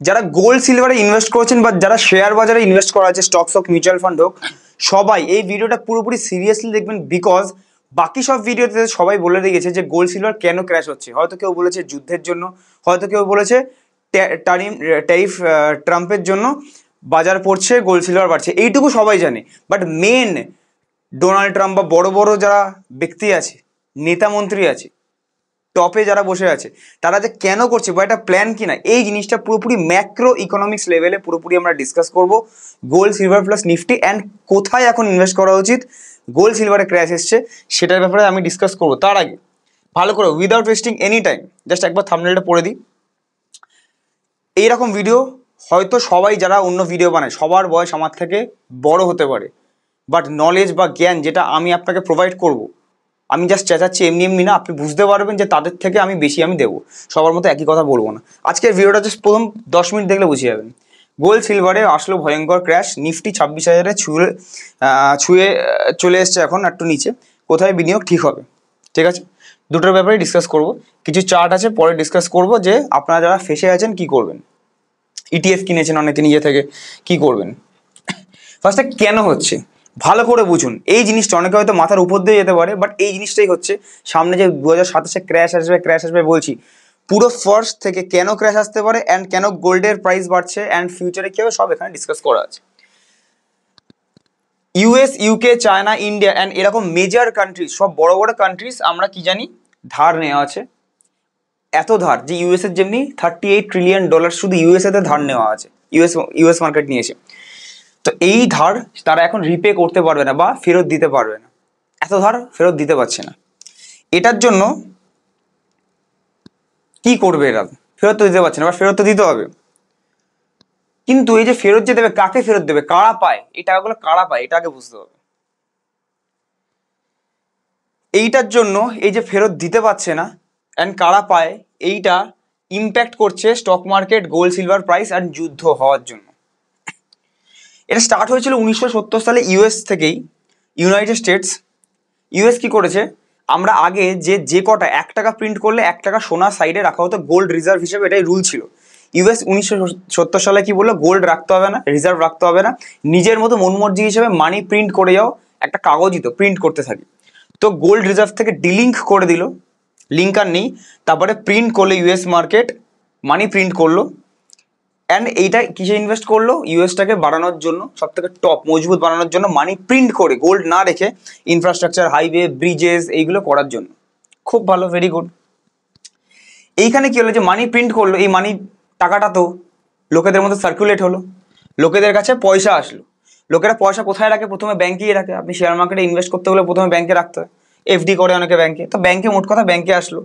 যারা gold সিলভারে invest করেছেন বা যারা শেয়ার বাজারে ইনভেস্ট করা আছে, স্টকস হোক, মিউচুয়াল ফান্ড হোক, সবাই এই ভিডিওটা পুরোপুরি সিরিয়াসলি দেখবেন। বিকজ বাকি সব ভিডিওতে সবাই বলে দিয়েছে যে গোল্ড সিলভার কেন ক্র্যাশ হচ্ছে। হয়তো কেউ বলেছে যুদ্ধের জন্য, হয়তো কেউ বলেছে ট্যারিফ ট্রাম্পের জন্য বাজার পড়ছে, গোল্ড সিলভার বাড়ছে, এইটুকু সবাই জানে। বাট মেন ডোনাল্ড ট্রাম্প বা বড় বড় যারা ব্যক্তি আছে, নেতা মন্ত্রী আছে, টপে যারা বসে আছে, তারা যে কেন করছে বা এটা প্ল্যান কিনা, এই জিনিসটা পুরোপুরি ম্যাক্রো ইকোনমিক্স লেভেলে পুরোপুরি আমরা ডিসকাস করব। Gold silver plus Nifty and কোথায় এখন ইনভেস্ট করা উচিত, গোল্ড সিলভারে ক্র্যাশ এসছে সেটার ব্যাপারে আমি ডিসকাস করব। তার আগে ভালো করে without wasting any time just একবার থাম্বনেলটা পড়ে দিই। এইরকম ভিডিও হয়তো সবাই যারা অন্য ভিডিও বানায় সবার বয়স আমার থেকে বড় হতে পারে, বাট নলেজ বা জ্ঞান যেটা আমি আপনাকে প্রোভাইড করব, আমি জাস্ট চেঁচাচ্ছি এমনি এমনি না, আপনি বুঝতে পারবেন যে তাদের থেকে আমি বেশি আমি দেবো, সবার মতো একই কথা বলবো না। আজকের ভিডিওটা জাস্ট প্রথম 10 মিনিট দেখলে বুঝে যাবেন। গোল্ড সিলভারে আসলো ভয়ঙ্কর ক্র্যাশ, নিফটি 26,000-এ ছুঁয়ে চলে এসছে এখন একটু নিচে। কোথায় বিনিয়োগ ঠিক হবে, ঠিক আছে, দুটোর ব্যাপারে ডিসকাস করব। কিছু চার্ট আছে পরে ডিসকাস করব যে আপনারা যারা ফেসে আছেন কি করবেন, ইটিএফ কিনেছেন অনেকে নিজে থেকে, কি করবেন। ফার্স্টে কেন হচ্ছে ভালো করে বুঝুন। এই জিনিসটা অনেকে হয়তো মাথার উপর দিয়ে যেতে পারে, বাট এই জিনিসটাই হচ্ছে সামনে যে 2027-এ ক্র্যাশ আসবে বলছি, পুরো ফার্স্ট থেকে কেন ক্র্যাশ আসতে পারে অ্যান্ড কেন গোল্ডের প্রাইস বাড়ছে অ্যান্ড ফিউচারে কি হবে সব এখানে ডিসকাস করা আছে। US, UK, China, India and এরকম মেজর কান্ট্রিজ, সব বড় বড় কান্ট্রিজ আমরা কি জানি ধার নেওয়া আছে। এত ধার যে ইউএস এর যেমনি $38 ট্রিলিয়ন শুধু ইউএসএতে ধার নেওয়া আছে, ইউএস মার্কেট নিয়েছে। তো এই ধার তারা এখন রিপে করতে পারবে না বা ফেরত দিতে পারবে না, এত ধার ফেরত দিতে পারছে না। এটার জন্য কি করবে এরা, ফেরত তো দিতে পারছে না বা ফেরত তো দিতে হবে। কিন্তু এই যে ফেরত যে দেবে, কাকে ফেরত দেবে, কারা পায় এই টাকাগুলো, কারা পায় এটা আগে বুঝতে হবে। এইটার জন্য এই যে ফেরত দিতে পারছে না অ্যান্ড কারা পায়, এইটা ইম্প্যাক্ট করছে stock market, gold silver price and যুদ্ধ হওয়ার জন্য। এটা স্টার্ট হয়েছিল 1970 সালে ইউএস থেকেই, ইউনাইটেড স্টেটস। ইউএস কি করেছে, আমরা আগে যে কটা 1 টাকা প্রিন্ট করলে 1 টাকা সোনা সাইডে রাখা হতো গোল্ড রিজার্ভ হিসেবে, এটাই রুল ছিল। ইউএস 1970 সালে কি বললো, গোল্ড রাখতে হবে না, রিজার্ভ রাখতে হবে না, নিজের মতো মনমর্জি হিসেবে মানি প্রিন্ট করে যাও, একটা কাগজই তো প্রিন্ট করতে থাকি। তো গোল্ড রিজার্ভ থেকে ডিলিঙ্ক করে দিল, লিঙ্ক আর নেই। তারপরে প্রিন্ট করলো ইউএস মার্কেট, মানি প্রিন্ট করলো অ্যান্ড এইটা কিসে ইনভেস্ট করলো, ইউএসটাকে বাড়ানোর জন্য, সব থেকে টপ মজবুত বানানোর জন্য মানি প্রিন্ট করে, গোল্ড না রেখে ইনফ্রাস্ট্রাকচার, হাইওয়ে, ব্রিজেস এইগুলো করার জন্য। খুব ভালো, ভেরি গুড। এইখানে কি হলো যে মানি প্রিন্ট করলো, এই মানি টাকাটা তো লোকেদের মধ্যে সার্কুলেট হলো, লোকেদের কাছে পয়সা আসলো। লোকেরা পয়সা কোথায় রাখে, প্রথমে ব্যাংকেই রাখে। আপনি শেয়ার মার্কেটে ইনভেস্ট করতে হলে প্রথমে ব্যাংকে রাখতে হয়, এফডি করে অনেকে ব্যাংকে। তো ব্যাংকে মোট কথা ব্যাংকে আসলো।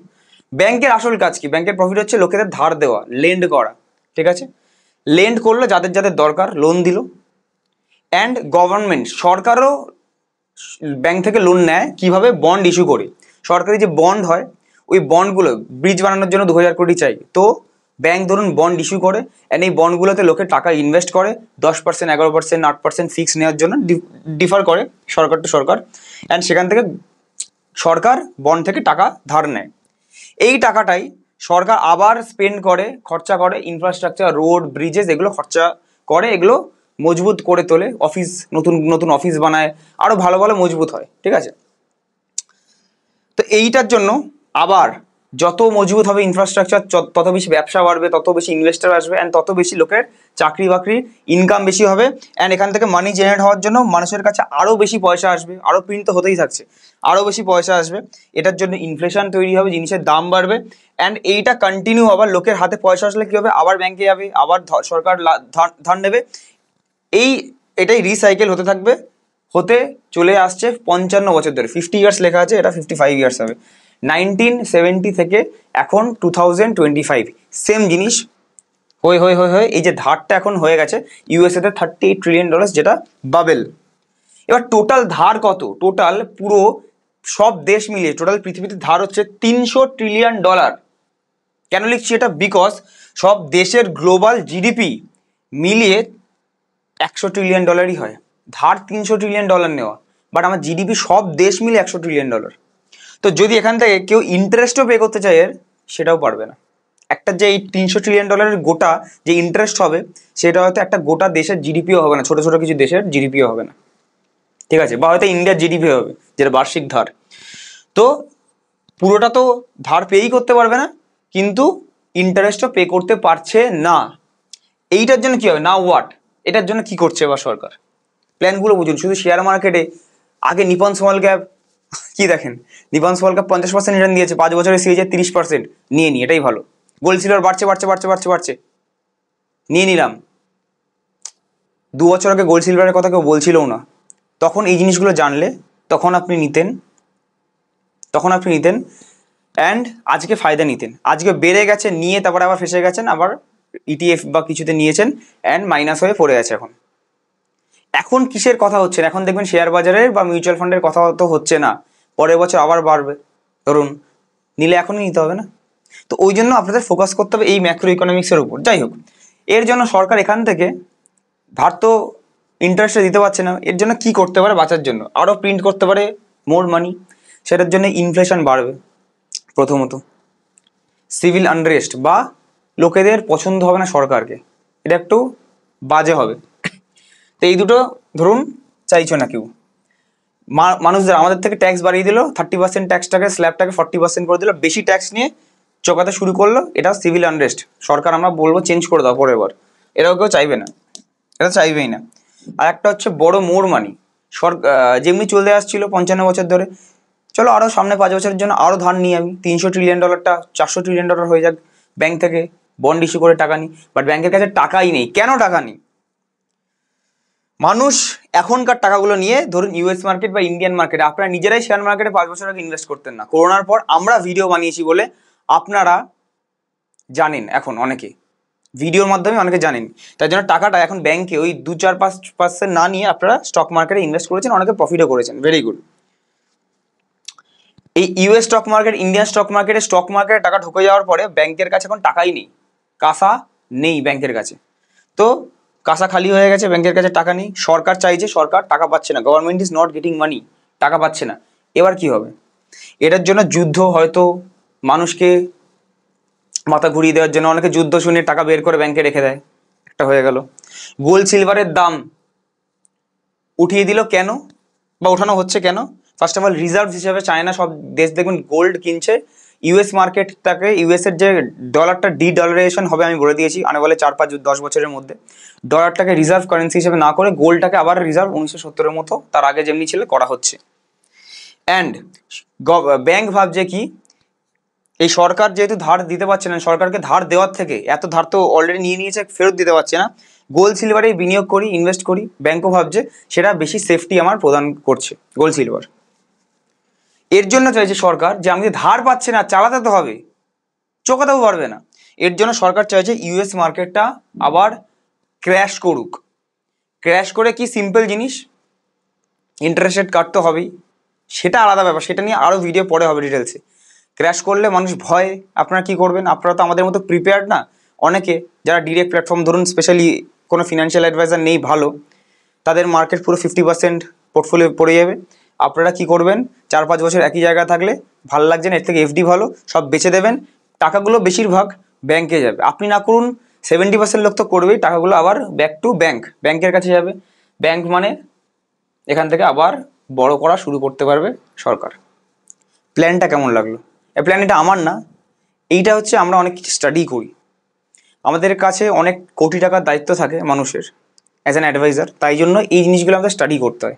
ব্যাংকের আসল কাজ কি, ব্যাংকের প্রফিট হচ্ছে লোকেদের ধার দেওয়া, লেন্ড করা, ঠিক আছে। লেন্ড করলো যাদের যাদের দরকার, লোন দিল। অ্যান্ড গভর্নমেন্ট, সরকারও ব্যাংক থেকে লোন নেয় কিভাবে, বন্ড ইস্যু করে। সরকারি যে বন্ড হয়, ওই বন্ডগুলো ব্রিজ বানানোর জন্য 2000 কোটি চাই, তো ব্যাংক ধরুন বন্ড ইস্যু করে অ্যান্ড এই বন্ডগুলোতে লোকে টাকা ইনভেস্ট করে 10%, 11%, 8% ফিক্স নেওয়ার জন্য ডিফার করে সরকার টু সরকার। অ্যান্ড সেখান থেকে সরকার বন্ড থেকে টাকা ধার নেয়। এই টাকাটাই সরকার আবার স্পেন্ড করে, খরচা করে, ইনফ্রাস্ট্রাকচার, রোড, ব্রিজেস এগুলো খরচা করে, এগুলো মজবুত করে তোলে, অফিস, নতুন নতুন অফিস বানায়, আরো ভালো ভালো মজবুত হয়, ঠিক আছে। তো এইটার জন্য আবার যত মজবুত হবে ইনফ্রাস্ট্রাকচার, তত বেশি ব্যবসা বাড়বে, তত বেশি ইনভেস্টার আসবে অ্যান্ড তত বেশি লোকের চাকরি বাকরির ইনকাম বেশি হবে অ্যান্ড এখান থেকে মানি জেনারেট হওয়ার জন্য মানুষের কাছে আরও বেশি পয়সা আসবে, আরও প্রিন্ট তো হতেই থাকছে, আরও বেশি পয়সা আসবে। এটার জন্য ইনফ্লেশন তৈরি হবে, জিনিসের দাম বাড়বে অ্যান্ড এইটা কন্টিনিউ, আবার লোকের হাতে পয়সা আসলে কী হবে, আবার ব্যাংকে যাবে, আবার সরকার ধার নেবে। এটাই রিসাইকেল হতে থাকবে, হতে চলে আসছে 55 বছর ধরে। 50 ইয়ার্স লেখা আছে, এটা 55 ইয়ার্স হবে। 1970 থেকে এখন 2025 সেম জিনিস হয়ে হয়ে হয়ে হয়ে এই যে ধারটা এখন হয়ে গেছে ইউএসএতে $38 ট্রিলিয়ন, যেটা বাবেল। এবার টোটাল ধার কত, টোটাল পুরো সব দেশ মিলিয়ে টোটাল পৃথিবীতে ধার হচ্ছে $300 ট্রিলিয়ন। কেন লিখছি এটা, বিকজ সব দেশের গ্লোবাল জিডিপি মিলিয়ে $100 ট্রিলিয়ন হয়, ধার $300 ট্রিলিয়ন নেওয়া, বাট আমার জিডিপি সব দেশ মিলে $100 ট্রিলিয়ন। তো যদি এখান থেকে কেউ ইন্টারেস্টও পে করতে চায় এর, সেটাও পারবে না, একটা যে এই $300 ট্রিলিয়ন গোটা যে ইন্টারেস্ট হবে, সেটা হয়তো একটা গোটা দেশের জিডিপিও হবে না, ছোট ছোট কিছু দেশের জিডিপিও হবে না, ঠিক আছে, বা হয়তো ইন্ডিয়ার জিডিপি হবে, যেটা বার্ষিক ধার। তো পুরোটা তো ধার পেই করতে পারবে না, কিন্তু ইন্টারেস্টও পে করতে পারছে না। এইটার জন্য কি হবে না হোয়াট, এটার জন্য কি করছে এবার সরকার, প্ল্যানগুলো বুঝুন। শুধু শেয়ার মার্কেটে আগে নিপন স্মল ক্যাপ কি দেখেন, নিপন স্মল ক্যাপ 50% রিটার্ন দিয়েছে, 5 বছরে সিরিজে 30% নিয়ে নি, এটাই ভালো। গোল্ড সিলভার বাড়ছে বাড়ছে বাড়ছে বাড়ছে বাড়ছে, নিয়ে নিলাম। 2 বছর আগে গোল্ড সিলভারের কথা কেউ বলছিলও না, তখন এই জিনিসগুলো জানলে তখন আপনি নিতেন, অ্যান্ড আজকে ফায়দা নিতেন। আজকে বেড়ে গেছে, নিয়ে তারপরে আবার ফেসে গেছেন, আবার ইটিএফ বা কিছুতে নিয়েছেন অ্যান্ড মাইনাস হয়ে পড়ে আছে। এখন কিসের কথা হচ্ছে না, এখন দেখবেন শেয়ার বাজারের বা মিউচুয়াল ফান্ডের কথা তো হচ্ছে না, পরের বছর আবার বাড়বে, ধরুন নিলে এখনই নিতে হবে না। তো ওই জন্য আপনাদের ফোকাস করতে হবে এই ম্যাক্রো ইকোনমিক্সের উপর। যাই হোক, এর জন্য সরকার এখান থেকে ধার তো ইন্টারেস্টে দিতে পারছে না, এর জন্য কি করতে পারে বাঁচার জন্য, আরও প্রিন্ট করতে পারে মোর মানি, সেটার জন্য ইনফ্লেশন বাড়বে প্রথমত, সিভিল আনরেস্ট বা লোকেদের পছন্দ হবে না সরকারকে, এটা একটু বাজে হবে। তো এই দুটো ধরুন চাইছো না কেউ, মানুষদের আমাদের থেকে ট্যাক্স বাড়িয়ে দিল, 30% ট্যাক্সটাকে স্ল্যাবটাকে 40% করে দিল, বেশি ট্যাক্স নিয়ে চোকাতে শুরু করলো, এটা সিভিল আনরেস্ট। সরকার আমরা বলবো চেঞ্জ করে দাও পরের বার, এটাও কেউ চাইবে না, এটা চাইবেই না। আর একটা হচ্ছে বড় মোর মানি, সরকার যেমনি চলে আসছিল 55 বছর ধরে, চলো আরও সামনে 5 বছরের জন্য আরও ধার নিই আমি, $300 ট্রিলিয়নটা $400 ট্রিলিয়ন হয়ে যাক, ব্যাংক থেকে বন্ড ইস্যু করে টাকা নিই। বাট ব্যাংকের কাছে টাকাই নেই, কেন টাকা নেই? মানুষ এখনকার টাকাগুলো নিয়ে ধরুন ইউএস মার্কেট বা ইন্ডিয়ান মার্কেটে, আপনারা নিজেরাই শেয়ার মার্কেটে 5 বছর আগে ইনভেস্ট করতেন না, করোনার পর আমরা ভিডিও বানিয়েছি বলে আপনারা জানেন, এখন অনেকে ভিডিওর মাধ্যমে অনেকে জানেন, তাই জন্য টাকাটা এখন ব্যাংকে ওই 2-4-5% না নিয়ে আপনারা স্টক মার্কেটে ইনভেস্ট করেছেন, অনেকে প্রফিটও করেছেন, ভেরি গুড। এই US stock market, Indian stock মার্কেটে টাকা ঢুকে যাওয়ার পরে ব্যাংকের কাছে এখন টাকাই নেই, কাসা নেই ব্যাংকের কাছে, তো কাসা খালি হয়ে গেছে, ব্যাংকের কাছে টাকা নেই, সরকার চাইছে, সরকার টাকা পাচ্ছে না, গভর্নমেন্ট ইজ নট গেটিং মানি, টাকা পাচ্ছে না, এবার কি হবে? এটার জন্য যুদ্ধ, হয়তো মানুষকে মাথা ঘুরিয়ে দেওয়ার জন্য অনেকে যুদ্ধ শুনে টাকা বের করে ব্যাংকে রেখে দেয়, একটা হয়ে গেল। গোল্ড সিলভারের দাম উঠিয়ে দিল কেন, বা ওঠানো হচ্ছে কেন? ফার্স্ট অফ অল রিজার্ভ হিসেবে চায়না সব দেশ দেখবেন গোল্ড কিনছে, ইউএস মার্কেটটাকে, ইউএসের যে ডলারটা ডলারাইজেশন হবে আমি বলে দিয়েছি, আনে বলে 4-5-10 বছরের মধ্যে ডলারটাকে রিজার্ভ কারেন্সি হিসেবে না করে গোল্ডটাকে আবার রিজার্ভ 1970-এর মতো তার আগে যেমনি ছিল করা হচ্ছে। অ্যান্ড ব্যাংক ভাবছে কি, এই সরকার যেহেতু ধার দিতে পারছে না, সরকারকে ধার দেওয়ার থেকে, এত ধার তো অলরেডি নিয়ে নিয়েছে, ফেরত দিতে পারছে না, গোল্ড সিলভারে বিনিয়োগ করি, ইনভেস্ট করি, ব্যাংকও ভাবছে সেটা বেশি সেফটি আমার প্রদান করছে গোল্ড সিলভার। এর জন্য চাইছে সরকার যে আমি ধার পাচ্ছে না, চালাতে তো হবে, চোকাতেও পারবে না, এর জন্য সরকার চাইছে ইউএস মার্কেটটা আবার ক্র্যাশ করুক। ক্র্যাশ করে কি সিম্পল জিনিস, ইন্টারেস্ট রেট কাটতে হবেই, সেটা আলাদা ব্যাপার, সেটা নিয়ে আরও ভিডিও পরে হবে ডিটেলসে। ক্র্যাশ করলে মানুষ ভয়, আপনারা কি করবেন? আপনারা তো আমাদের মতো প্রিপেয়ার্ড না, অনেকে যারা ডিরেক্ট প্ল্যাটফর্ম, ধরুন স্পেশালি কোনো ফিনান্সিয়াল অ্যাডভাইজার নেই ভালো, তাদের মার্কেট পুরো 50% পোর্টফোলিও পড়ে যাবে। আপনারা কি করবেন, 4-5 বছর একই জায়গায় থাকলে ভাল লাগছে না, এর থেকে এফডি ভালো, সব বেচে দেবেন, টাকাগুলো বেশিরভাগ ব্যাংকে যাবে। আপনি না করুন, 70% লোক তো করবেই, টাকাগুলো আবার ব্যাক টু ব্যাংকের কাছে যাবে। ব্যাংক মানে এখান থেকে আবার বড় করা শুরু করতে পারবে সরকার। প্ল্যানটা কেমন লাগলো? এই প্ল্যান এটা আমার না, এইটা হচ্ছে আমরা অনেক কিছু স্টাডি করি, আমাদের কাছে অনেক কোটি টাকার দায়িত্ব থাকে মানুষের অ্যাজ অ্যান অ্যাডভাইজার, তাই জন্য এই জিনিসগুলো আমাদের স্টাডি করতে হয়।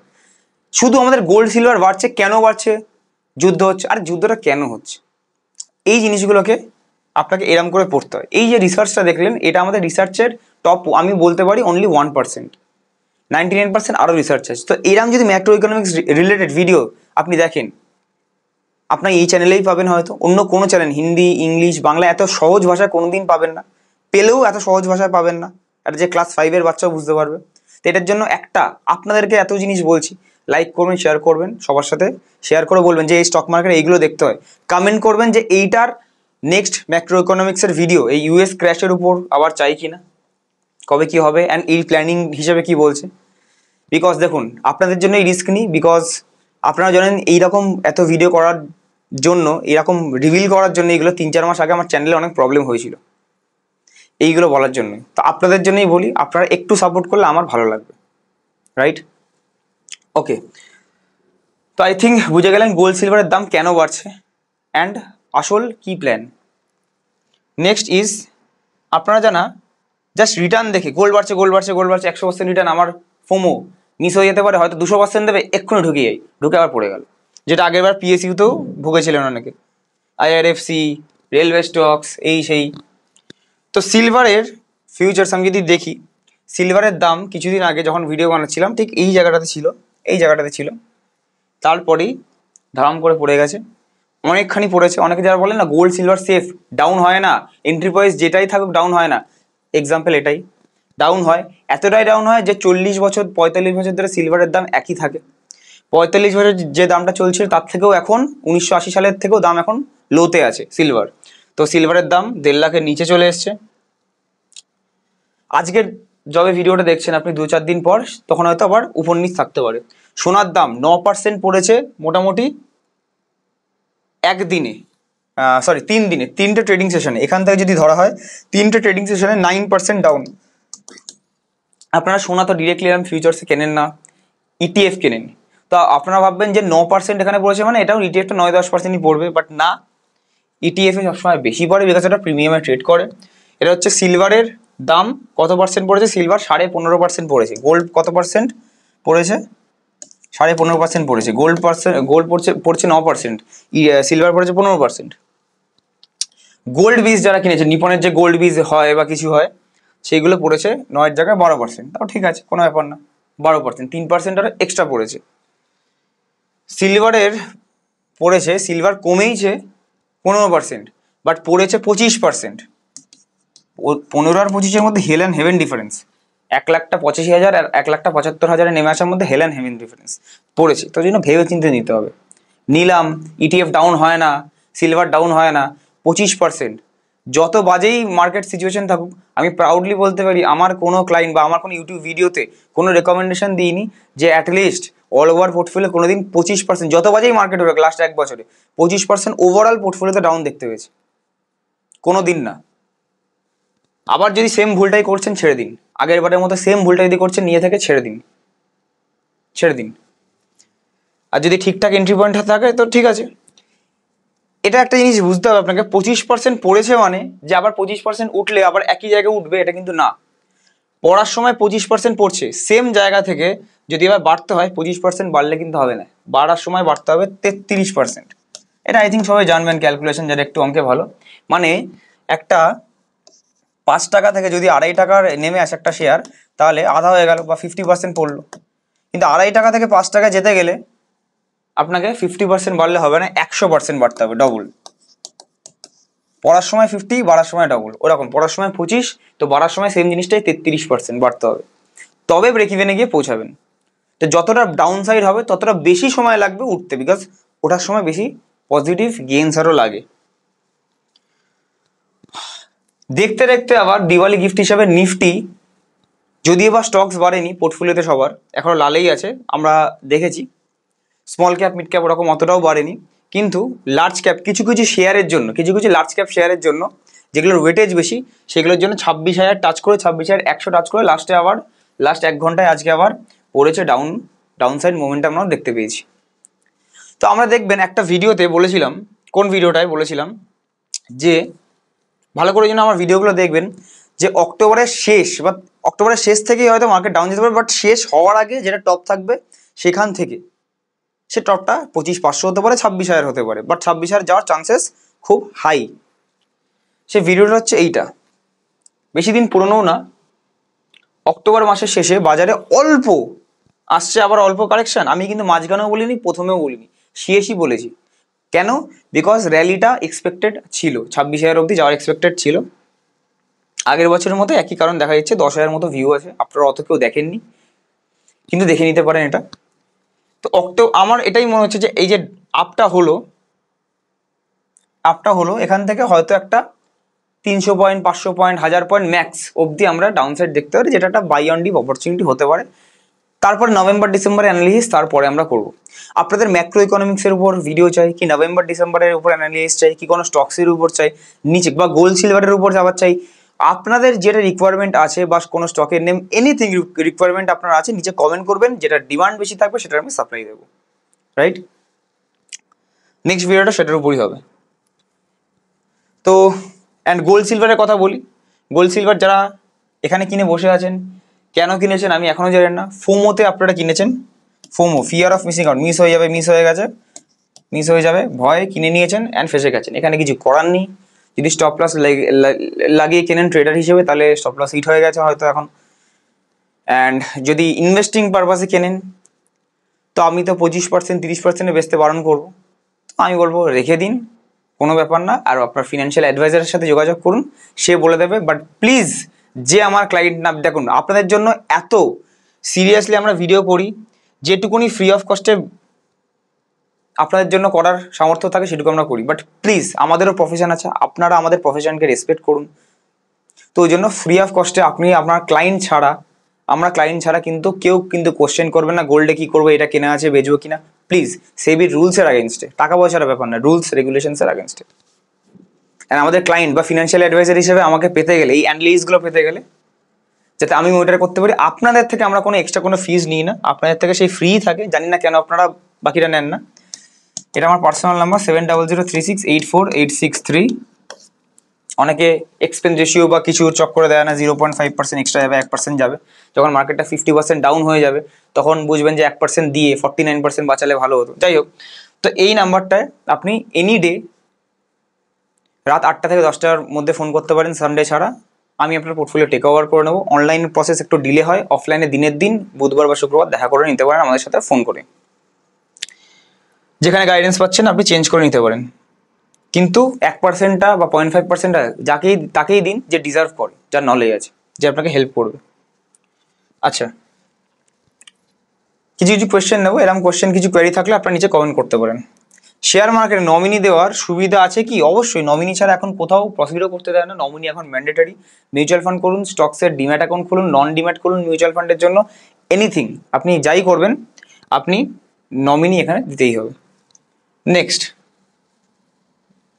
শুধু আমাদের গোল্ড সিলভার বাড়ছে, কেন বাড়ছে? যুদ্ধ হচ্ছে, আর যুদ্ধটা কেন হচ্ছে, এই জিনিসগুলোকে আপনাকে এরম করে পড়তে হয়। এই যে রিসার্চটা দেখলেন, এটা আমাদের রিসার্চের টপ, আমি বলতে পারি অনলি 1%, 99% আরও রিসার্চ আছে। তো এরম যদি ম্যাক্রো ইকোনমিক্স রিলেটেড ভিডিও আপনি দেখেন, আপনার এই চ্যানেলেই পাবেন, হয়তো অন্য কোনো চ্যানেল, হিন্দি, ইংলিশ, বাংলা এত সহজ ভাষায় কোনোদিন পাবেন না, পেলেও এত সহজ ভাষায় পাবেন না, আর যে ক্লাস 5-এর বাচ্চাও বুঝতে পারবে। তো এটার জন্য একটা আপনাদেরকে এত জিনিস বলছি, লাইক করবেন, শেয়ার করবেন, সবার সাথে শেয়ার করে বলবেন যে এই স্টক মার্কেটে এইগুলো দেখতে হয়, কমেন্ট করবেন যে এইটার নেক্সট ম্যাক্রো ইকোনমিক্সের ভিডিও এই ইউএস ক্র্যাশের উপর আবার চাই কি না, কবে কি হবে, অ্যান্ড এই প্ল্যানিং হিসেবে কি বলছে। বিকজ দেখুন, আপনাদের জন্য এই রিস্ক নিই, বিকজ আপনারা জানেন এইরকম এত ভিডিও করার জন্য, এরকম রিভিল করার জন্য এইগুলো 3-4 মাস আগে আমার চ্যানেলে অনেক প্রবলেম হয়েছিল এইগুলো বলার জন্য। তো আপনাদের জন্যই বলি, আপনারা একটু সাপোর্ট করলে আমার ভালো লাগবে, রাইট? ওকে, তো আই থিঙ্ক বুঝে গেলেন গোল্ড সিলভারের দাম কেন বাড়ছে অ্যান্ড আসল কি প্ল্যান। নেক্সট ইজ, আপনারা জানা জাস্ট রিটার্ন দেখে গোল্ড বাড়ছে 100% রিটার্ন, আমার ফোমো মিস হয়ে যেতে পারে, হয়তো 200% দেবে, এক্ষুনি ঢুকে আবার পড়ে গেল, যেটা আগেরবার পিএসইউতেও ভুগেছিলেন অনেকে, আইআরএফসি, রেলওয়ে স্টকস, এই সেই। তো সিলভারের ফিউচার্স আমি যদি দেখি, সিলভারের দাম কিছুদিন আগে যখন ভিডিও বানাচ্ছিলাম ঠিক এই জায়গাটাতে ছিল, তারপরেই ধারাম করে পড়ে গেছে, অনেকখানি পড়েছে। অনেকে যারা বলেন না গোল্ড সিলভার সেফ, ডাউন হয় না, এন্ট্রি প্রাইস যেটাই থাকুক ডাউন হয় না, এক্সাম্পল এটাই, ডাউন হয়, এতটাই ডাউন হয় যে 40 বছর 45 বছর ধরে সিলভারের দাম একই থাকে। 45 বছর যে দামটা চলছিল তার থেকেও এখন 1980 সালের থেকেও দাম এখন লোতে আছে সিলভার। তো সিলভারের দাম 1.5 লাখের নিচে চলে এসছে। আজকের যবে ভিডিওটা দেখছেন আপনি 2-4 দিন পর তখন হয়তো আবার উপর নিচ থাকতে পারে। সোনার দাম 9% পড়েছে মোটামুটি একদিনে, 3 দিনে, 3টে ট্রেডিং সেশনে, এখান থেকে যদি ধরা হয় 3টে ট্রেডিং সেশনে 9% ডাউন। আপনারা সোনা তো ডিরেক্টলি এরকম ফিউচার্সে কেনেন না, ইটিএফ কেনেন, তো আপনারা ভাববেন যে 9% এখানে পড়েছে মানে এটাও ইটিএফটা 9-10%ই পড়বে, বাট না, ইটিএফে সবসময় বেশি পড়ে বিকজ এটা প্রিমিয়ামে ট্রেড করে। এটা হচ্ছে সিলভারের দাম কত পার্সেন্ট পড়েছে, সিলভার 15.5% পড়েছে, গোল্ড কত পার্সেন্ট পড়েছে, 15.5% পড়েছে, গোল্ড পড়ছে 9%, সিলভার পড়েছে 15%। গোল্ড বীজ যারা কিনেছে, নিপনের যে গোল্ড বীজ হয় বা কিছু হয়, সেইগুলো পড়েছে 9-এর জায়গায় 12%, তাও ঠিক আছে, কোনো ব্যাপার না, 12%, 3% আরও এক্সট্রা পড়েছে। সিলভারের পড়েছে, সিলভার কমেইছে 15%, বাট পড়েছে 25%। 15 আর 25-এর মধ্যে হেল অ্যান্ড হেভেন ডিফারেন্স, 1,85,000 আর 1,75,000 নেমে আসার মধ্যে হেল অ্যান্ড হেভেন ডিফারেন্স পড়েছে। তো জন্য ভেবে চিন্তে নিতে হবে। নিলাম, ইটিএফ ডাউন হয় না, সিলভার ডাউন হয় না, 25%। যত বাজেই মার্কেট সিচুয়েশন থাকুক, আমি প্রাউডলি বলতে পারি আমার কোনো ক্লায়েন্ট বা আমার কোনো ইউটিউব ভিডিওতে কোনো রেকমেন্ডেশন দিইনি যে অ্যাটলিস্ট অল ওভার পোর্টফোলিও কোনোদিন 25%, যত বাজেই মার্কেট হোক লাস্ট 1 বছরে 25% ওভারঅল পোর্টফোলিওতে ডাউন দেখতে পেয়েছি, কোনো দিন না। আবার যদি সেম ভুলটাই করছেন ছেড়ে দিন, আগের বারের মতো সেম ভুলটা যদি করছেন নিয়ে থেকে ছেড়ে দিন। আর যদি ঠিকঠাক এন্ট্রি পয়েন্ট থাকে তো ঠিক আছে। এটা একটা জিনিস বুঝতে হবে আপনাকে, 25% পড়েছে মানে যে আবার 25% উঠলে আবার একই জায়গায় উঠবে এটা কিন্তু না। পড়ার সময় 25% পড়ছে, সেম জায়গা থেকে যদি এবার বাড়তে হয় 25% বাড়লে কিন্তু হবে না, বাড়ার সময় বাড়তে হবে 33%। এটা আই থিঙ্ক সবাই জানবেন ক্যালকুলেশন, যারা একটু অঙ্কে ভালো। মানে একটা 5 টাকা থেকে যদি 2.5 টাকার নেমে আসে একটা শেয়ার, তাহলে আধা হয়ে গেল বা 50% পড়লো। কিন্তু 2.5 টাকা থেকে 5 টাকা যেতে গেলে আপনাকে 50% বাড়লে হবে না, 100% বাড়তে হবে, ডবল। পড়ার সময় 50, বাড়ার সময় ডবল, ওরকম পড়ার সময় 25, তো বাড়ার সময় সেম জিনিসটাই 33% বাড়তে হবে, তবে ব্রেক ইভেনে গিয়ে পৌঁছাবেন। তো যতটা ডাউন সাইড হবে ততটা বেশি সময় লাগবে উঠতে, বিকজ ওঠার সময় বেশি পজিটিভ গেইনস আরও লাগে। দেখতে দেখতে আবার দিওয়ালি গিফট হিসাবে নিফটি, যদিও বা স্টকস বাড়েনি পোর্টফোলিওতে সবার, এখনো লালেই আছে, আমরা দেখেছি স্মল ক্যাপ মিড ক্যাপ ওরকম অতটাও বাড়েনি, কিন্তু লার্জ ক্যাপ কিছু শেয়ারের জন্য, কিছু লার্জ ক্যাপ শেয়ারের জন্য যেগুলোর ওয়েটেজ বেশি, সেগুলোর জন্য 26,000 টাচ করে, 26,100 টাচ করে লাস্ট 1 ঘন্টায় আজকে আবার পড়েছে ডাউন সাইড মোমেন্টাম আমরা দেখতে পেয়েছি। তো আমরা দেখবেন একটা ভিডিওতে বলেছিলাম, কোন ভিডিওটায় বলেছিলাম যে ভালো করে যেন আমার ভিডিওগুলো দেখবেন, যে অক্টোবরের শেষ থেকেই হয়তো মার্কেট ডাউন যেতে পারে, বাট শেষ হওয়ার আগে যেটা টপ থাকবে সেখান থেকে সে টপটা 25,500 হতে পারে, 26,000 হতে পারে, বাট 26,000 যাওয়ার চান্সেস খুব হাই। সে ভিডিওটা হচ্ছে এইটা, বেশি দিন পুরনোও না, অক্টোবর মাসের শেষে বাজারে অল্প আসছে, আবার অল্প কারেকশন। আমি কিন্তু মাঝখানেও বলিনি, প্রথমেও বলিনি, শেষই বলেছি। কেন? বিকজ র্যালিটা এক্সপেক্টেড ছিল, 26,000 অবধি যাওয়ার এক্সপেক্টেড ছিল। আগের বছরের মতো একই কারণ দেখা যাচ্ছে, 10,000 মতো ভিউ আছে, আপনারা অত কেউ দেখেননি, কিন্তু দেখে নিতে পারেন এটা। তো আমার এটাই মনে হচ্ছে যে এই যে আপটা হলো এখান থেকে হয়তো একটা 300 পয়েন্ট 500 পয়েন্ট 1000 পয়েন্ট ম্যাক্স অবধি আমরা ডাউন সাইড দেখতে পারি, যেটা একটা বাই অন ডিপ অপরচুনিটি হতে পারে। তারপরে নভেম্বর ডিসেম্বর অ্যানালিসিস তারপরে আমরা করব। আপনাদের ম্যাক্রো ইকোনমিক্সের উপর ভিডিও চাই কি, নভেম্বর ডিসেম্বরের উপর অ্যানালিসিস চাই কি, কোনো স্টকসের উপর চাই নিচে, বা গোল্ড সিলভারের উপর যাওয়ার চাই, আপনাদের যেটা রিকোয়ারমেন্ট আছে বা কোনো স্টকের নেম এনিথিং রিকোয়ারমেন্ট আপনার আছে নিচে কমেন্ট করবেন, যেটা ডিমান্ড বেশি থাকবে সেটা আমি সাপ্লাই দেবো, রাইট? নেক্সট ভিডিওটা সেটার উপরই হবে। তো অ্যান্ড গোল্ড সিলভারের কথা বলি। গোল্ড সিলভার যারা এখানে কিনে বসে আছেন, কেন কিনেছেন আমি এখনও জানেন না। ফোমোতে আপনারা কিনেছেন, FOMO fear of missing out, miss হয়ে যাবে, মিস হয়ে গেছে, মিস হয়ে যাবে ভয় কিনে নিয়েছেন অ্যান্ড ফেসে গেছেন। এখানে কিছু করার নেই। যদি স্টপ লস লাগিয়ে কেনেন ট্রেডার হিসেবে তাহলে স্টপ লস হিট হয়ে গেছে হয়তো এখন। অ্যান্ড যদি ইনভেস্টিং পারপাসে কেনেন তো আমি তো 25% 30% বেচতে বারণ করবো। তো আমি বলবো রেখে দিন, কোনো ব্যাপার না। আর আপনার ফিনান্সিয়াল অ্যাডভাইজারের সাথে যোগাযোগ করুন, সে বলে দেবে। বাট প্লিজ, যে আমার ক্লায়েন্ট না, দেখুন আপনাদের জন্য এত সিরিয়াসলি আমরা ভিডিও করি, যেটুকুনি ফ্রি অফ কস্টে আপনাদের জন্য করার সামর্থ্য থাকে সেটুকু আমরা করি। বাট প্লিজ, আমাদেরও প্রফেশন আছে, আপনারা আমাদের প্রফেশনকে রেসপেক্ট করুন। তো ওই জন্য ফ্রি অফ কস্টে আপনি আপনার ক্লায়েন্ট ছাড়া, আমরা ক্লায়েন্ট ছাড়া কিন্তু কেউ কিন্তু কোশ্চেন করবেন না গোল্ডে কী করবো, এটা কেনা আছে বেচবো কিনা। প্লিজ, সেবির রুলসের আগেনস্টে, টাকা পয়সার ব্যাপার না, রুলস রেগুলেশনসের আগেনস্টে। অ্যান্ড আমাদের ক্লায়েন্ট বা ফিনান্সিয়াল অ্যাডভাইজার হিসেবে আমাকে পেতে গেলে, এই অ্যানালিসিসগুলো পেতে গেলে, যাতে আমি মনিটর করতে পারি, আপনাদের থেকে আমরা কোনো এক্সট্রা কোনো ফিজ নিই না, আপনাদের থেকে সেই ফ্রি থাকে। জানি না কেন আপনারা বাকিটা নেন না। এটা আমার পার্সোনাল নাম্বার 7003684863। অনেকে এক্সপেন্স রেশিও বা কিছু চক করে দেয় না, 0.5% এক্সট্রা যাবে, 1% যাবে। যখন মার্কেটটা 50% ডাউন হয়ে যাবে তখন বুঝবেন যে 1% দিয়ে 49% বাঁচালে ভালো হতো। যাই হোক, তো এই নাম্বারটায় আপনি এনি ডে রাত 8টা থেকে 10টার মধ্যে ফোন করতে পারেন, সানডে ছাড়া। আমি আপনার পোর্টফোলিও টেক ওভার করে নেবো। অনলাইন প্রসেস একটু ডিলে হয়, অফলাইনে দিনের দিন বুধবার বা শুক্রবার দেখা করে নিতে পারেন আমাদের সাথে ফোন করে। যেখানে গাইডেন্স পাচ্ছেন আপনি চেঞ্জ করে নিতে পারেন, কিন্তু 1%টা বা 0.5%টা তাকেই দিন যে ডিজার্ভ করে, যার নলেজ আছে, যে আপনাকে হেল্প করবে। আচ্ছা, কিছু কিছু কোয়েশ্চেন নেবো, এরকম কোয়েশ্চেন কিছু কোয়েরি থাকলে আপনার নিচে কমেন্ট করতে পারেন। শেয়ার মার্কেটে নমিনি দেওয়ার সুবিধা আছে কি? অবশ্যই। নমিনি ছাড়া এখন কোথাও প্রসিডও করতে দেয় না, নমিনি এখন ম্যান্ডেটারি। মিউচুয়াল ফান্ড করুন, স্টকসের ডিম্যাট অ্যাকাউন্ট খুলুন, নন ডিম্যাট খুলুন মিউচুয়াল ফান্ডের জন্য, এনিথিং আপনি যাই করবেন আপনি নমিনি এখানে দিতেই হবে। নেক্সট,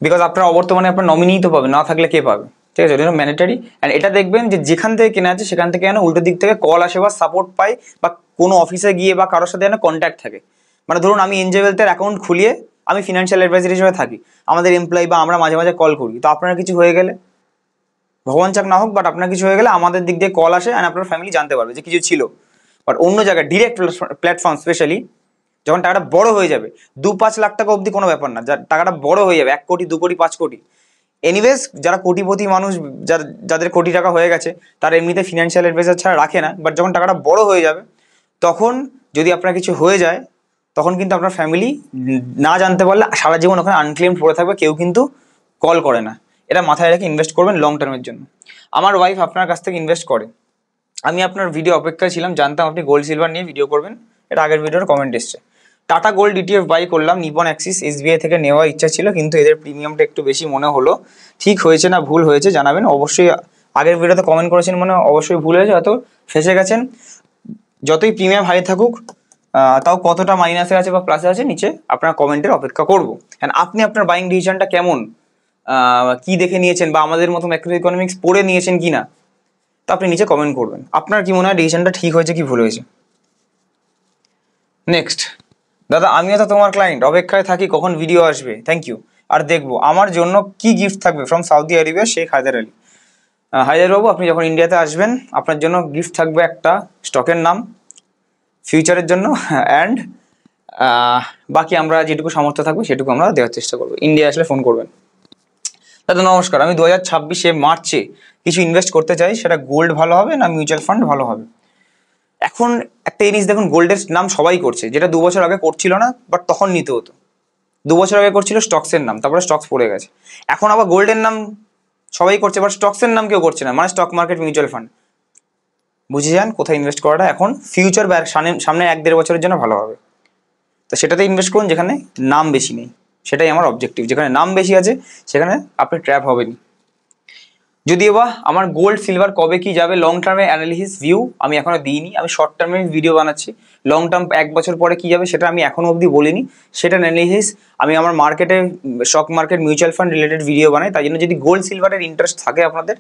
বিকজ আপনার অবর্তমানে আপনার নমিনিই তো পাবে, না থাকলে কে পাবে? ঠিক আছে, এটা ম্যান্ডেটারি। অ্যান্ড এটা দেখবেন যে যেখান থেকে কেনা আছে সেখান থেকে যেন উল্টো দিক থেকে কল আসে বা সাপোর্ট পায়, বা কোনো অফিসে গিয়ে বা কারোর সাথে যেন কন্ট্যাক্ট থাকে। মানে ধরুন আমি এনজে ওয়েলথের অ্যাকাউন্ট খুলিয়ে আমি ফিনান্সিয়াল অ্যাডভাইজার হিসেবে থাকি, আমাদের এমপ্লয়ি বা আমরা মাঝে মাঝে কল করি। তো আপনার কিছু হয়ে গেলে, ভগবান চাক না হোক, বাট আপনার কিছু হয়ে গেলে আমাদের দিক দিয়ে কল আসে অ্যান্ড আপনার ফ্যামিলি জানতে পারবে যে কিছু ছিল। বাট অন্য জায়গায় ডিরেক্ট প্ল্যাটফর্ম, স্পেশালি যখন টাকাটা বড় হয়ে যাবে, 2-5 লাখ টাকা অবধি কোনো ব্যাপার না, টাকাটা বড় হয়ে যাবে 1 কোটি 2 কোটি 5 কোটি, এনিওয়েজ যারা কোটিপতি মানুষ, যাদের কোটি টাকা হয়ে গেছে, তারা এমনিতে ফিনান্সিয়াল অ্যাডভাইজার ছাড়া রাখে না। বাট যখন টাকাটা বড় হয়ে যাবে তখন যদি আপনার কিছু হয়ে যায় তখন কিন্তু আপনার ফ্যামিলি না জানতে পারলে সারা জীবন ওখানে আনক্লেমড পড়ে থাকবে, কেউ কিন্তু কল করে না। এটা মাথায় রেখে ইনভেস্ট করবেন লং টার্মের জন্য। আমার ওয়াইফ আপনার কাছ থেকে ইনভেস্ট করে, আমি আপনার ভিডিও অপেক্ষায় ছিলাম, জানতাম আপনি গোল্ড সিলভার নিয়ে ভিডিও করবেন, এটা আগের ভিডিওর কমেন্ট এসছে। টাটা গোল্ড ইটিএফ বাই করলাম, নিপন অ্যাক্সিস এসবিআই থেকে নেওয়ার ইচ্ছা ছিল, কিন্তু এদের প্রিমিয়ামটা একটু বেশি মনে হলো। ঠিক হয়েছে না ভুল হয়েছে জানাবেন অবশ্যই। আগের ভিডিওতে কমেন্ট করেছেন মানে অবশ্যই ভুল হয়েছে, হয়তো ফেসে গেছেন। যতই প্রিমিয়াম হাই থাকুক তাও কতটা মাইনাসে আছে বা প্লাসে আছে নিচে আপনার কমেন্টের অপেক্ষা করবো। অ্যান্ড আপনি আপনার বাইং ডিসিশনটা কেমন, কি দেখে নিয়েছেন, বা আমাদের মতো ম্যাক্রো ইকোনমিক্স পড়ে নিয়েছেন কি না, তো আপনি নিচে কমেন্ট করবেন। আপনার কি মনে হয় ডিসিশনটা ঠিক হয়েছে কি ভুল হয়েছে? নেক্সট, দাদা আমিও তো তোমার ক্লায়েন্ট, অপেক্ষায় থাকি কখন ভিডিও আসবে। Thank you. আর দেখবো আমার জন্য কি গিফট থাকবে from Saudi Arabia, Sheikh Haidar Ali. Haidar বাবু, আপনি যখন ইন্ডিয়াতে আসবেন আপনার জন্য গিফট থাকবে একটা স্টকের নাম ফিউচারের জন্য, অ্যান্ড বাকি আমরা যেটুকু সামর্থ্য থাকবে সেটুকু আমরা দেওয়ার চেষ্টা করবো। ইন্ডিয়া আসলে ফোন করবেন। দাদা নমস্কার, আমি 2026 মার্চে কিছু ইনভেস্ট করতে চাই, সেটা গোল্ড ভালো হবে না মিউচুয়াল ফান্ড ভালো হবে? এখন একটা জিনিস দেখুন, গোল্ডের নাম সবাই করছে, যেটা 2 বছর আগে করছিল না, বাট তখন নিতে হতো। 2 বছর আগে করছিল স্টকসের নাম, তারপরে স্টকস পড়ে গেছে। এখন আবার গোল্ডের নাম সবাই করছে, বাট স্টকসের নাম কেউ করছে না, মানে স্টক মার্কেট মিউচুয়াল ফান্ড। বুঝে যান কোথায় ইনভেস্ট করাটা এখন ফিউচার বা সামনে 1-1.5 বছরের জন্য ভালো হবে। তো সেটাতে ইনভেস্ট করুন যেখানে নাম বেশি নেই, সেটাই আমার অবজেক্টিভ। যেখানে নাম বেশি আছে সেখানে আপনি ট্র্যাপ হবেনি। যদিও বা আমার গোল্ড সিলভার কবে কি যাবে লং টার্মের অ্যানালিসিস ভিউ আমি এখনো দিইনি, আমি শর্ট টার্মের ভিডিও বানাচ্ছি। লং টার্ম 1 বছর পরে কি যাবে সেটা আমি এখনো অবধি বলিনি, সেটা অ্যানালিসিস আমি আমার মার্কেটে stock market mutual fund related video বানাই। তাই জন্য যদি গোল্ড সিলভারের ইন্টারেস্ট থাকে আপনাদের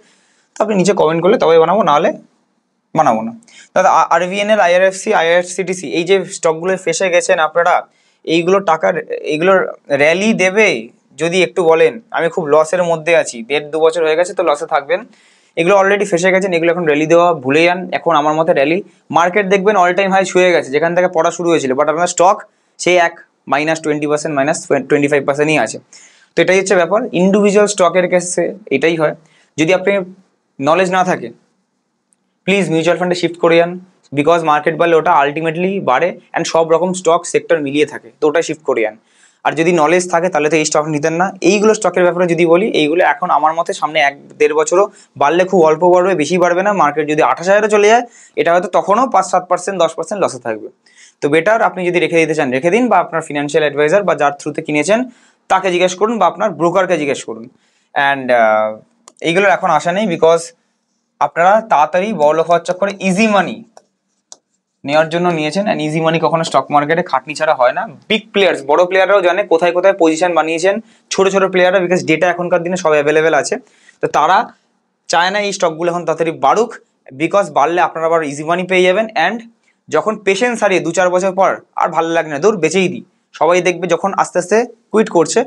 তো আপনি নিচে কমেন্ট করলে তবে বানাবো, নাহলে বানাবো না। দাদা আরভিএনএল, আইআরএফসি, আইআরসিটিসি এই যে স্টকগুলো ফেসে গেছেন আপনারা, এইগুলো টাকার এগুলোর র্যালি দেবে যদি একটু বলেন? আমি খুব লসের মধ্যে আছি, 1.5-2 বছর হয়ে গেছে তো লসে থাকবেন। এগুলো অলরেডি ফেসে গেছেন, এগুলো এখন র্যালি দেওয়া ভুলে যান। এখন আমার মতে র্যালি মার্কেট দেখবেন অল টাইম হাই ছুঁয়ে গেছে যেখান থেকে পড়া শুরু হয়েছিল, বাট আপনার স্টক সেই -20% -25%ই আছে। তো এটাই হচ্ছে ব্যাপার, ইন্ডিভিজুয়াল স্টকের কেসে এটাই হয়। যদি আপনি নলেজ না থাকে প্লিজ মিউচুয়াল ফান্ডে শিফট করে যান, বিকজ মার্কেট বাড়লে ওটা আলটিমেটলি বাড়ে অ্যান্ড সব রকম স্টক সেক্টর মিলিয়ে থাকে, তো ওটাই শিফট করে যান। আর যদি নলেজ থাকে তাহলে তো এই স্টক নিতেন না। এইগুলো স্টকের ব্যাপারে যদি বলি, এইগুলো এখন আমার মতে সামনে 1-1.5 বছরও বাড়লে খুব অল্প বাড়বে, বেশি বাড়বে না। মার্কেট যদি 28,000-এ চলে যায় এটা হয়তো তখনও 5-7% 10% লসে থাকবে। তো বেটার আপনি যদি রেখে দিতে চান রেখে দিন, বা আপনার ফিনান্সিয়াল অ্যাডভাইজার বা যার থ্রুতে কিনেছেন তাকে জিজ্ঞেস করুন, বা আপনার ব্রোকারকে জিজ্ঞেস করুন। অ্যান্ড এইগুলোর এখন আশা নেই, বিকজ আপনারা তাড়াতাড়ি বড়লোক হওয়ার চক্করে ইজি মানি নেওয়ার জন্য নিয়েছেন। অ্যান্ড ইজি মানি কখনো স্টক মার্কেটে খাটনি ছাড়া হয় না। বিগ প্লেয়ার্স, বড় প্লেয়াররাও জানে কোথায় কোথায় পজিশন বানিয়েছেন, ছোট ছোট প্লেয়াররা, বিকজ ডেটা এখনকার দিনে সব অ্যাভেলেবেল আছে। তো তারা চায় না এই স্টকগুলো এখন তাড়াতাড়ি বাড়ুক, বিকজ বাড়লে আপনারা আবার ইজি মানি পেয়ে যাবেন। অ্যান্ড যখন পেশেন্স হারিয়ে 2-4 বছর পর আর ভালো লাগে না, দূর বেচেই দিই, সবাই দেখবে যখন আস্তে আস্তে কুইট করছে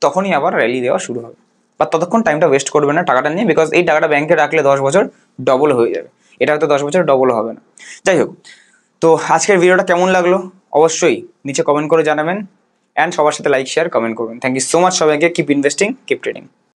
তখনই আবার র্যালি দেওয়া শুরু হবে। বা ততক্ষণ টাইমটা ওয়েস্ট করবে না টাকাটা নিয়ে, বিকজ এই টাকাটা ব্যাংকে রাখলে 10 বছর ডবল হয়ে যাবে, এটা হয়তো 10 বছর ডবল হবে না। যাই হোক, তো আজকের ভিডিওটা কেমন লাগলো অবশ্যই নিচে কমেন্ট করে জানাবেন, অ্যান্ড সবার সাথে লাইক শেয়ার কমেন্ট করবেন। থ্যাংক ইউ সো মাচ সবাইকে। Keep investing, keep trading.